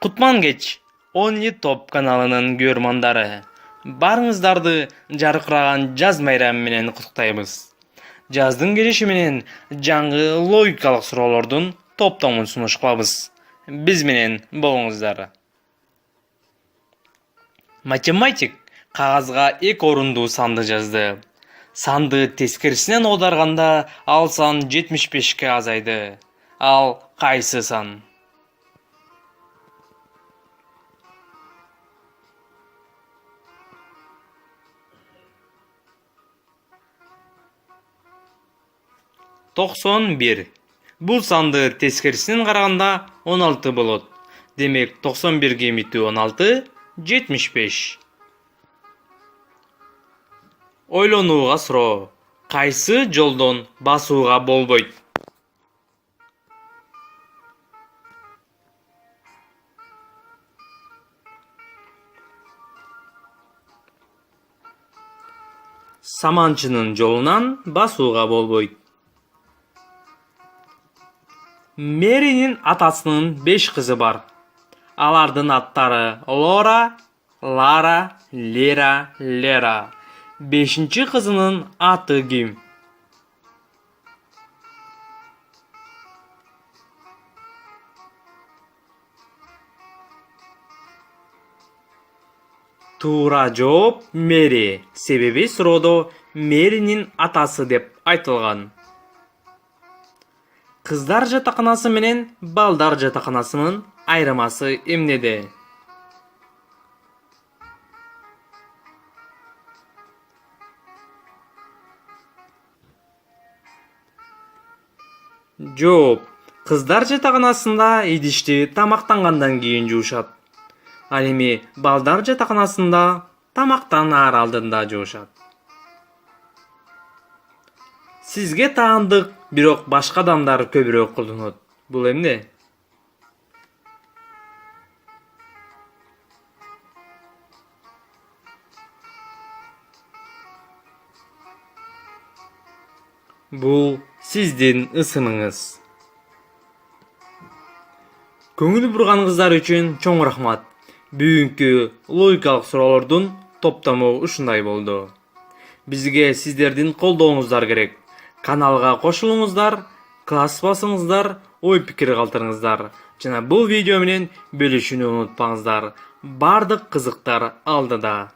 Кутман кеч Only Top каналынын көрмандары. Барыңыздарды жаркыраган жаз майрамы менен куттуктайбыз. Жаздын келиши менен жаңы логикалык суроолордун топтомун сунуш кылабыз. Биз менен болуңуздар. Математик кагазга 2 орундуу санды жазды. Санды тескерисинен аударганда ал сан 75-ке азайды. Ал кайсы сан? Токсон бир. Бул санды тескерисинен караганда 16 болот. Демек 91-ге митүү 16, 75. Ойлонууга суроо. Кайсы жолдон басууга болбойт? Саманчынын жолунан басууга болбойт. Мэринин атасынын 5 кызы бар. Алардын аттары Лора, Лара, Лера, Лера. 5-чи кызынын аты ким? Туура жооп Мэри. Себеби суроодо Мэринин атасы деп айтылган. Кыздар жатаканасы менен балдар жатаканасынын айырмасы эмнеде? Жооп. Кыздар жатаканасында идишти тамактангандан кийин жуушат. Ал эми балдар жатаканасында тамактанаар алдында жуушат. Сизге таандык, бирок башка адамдар көбүрөөк колдонот. Бул эмне? Бул сиздин ысымыңыз. Көңүл бурганыңыздар үчүн чоң рахмат. Бүгүнкү логикалык суроолордун топтому ушундай болду. Бизге сиздердин колдооңуздар керек. Каналга кошулуңуздар, класс басыңыздар, ой пикир калтырыңыздар. Жана бул видео менен бөлүшүүнү унутпаңыздар. Бардык кызыктар алдыда.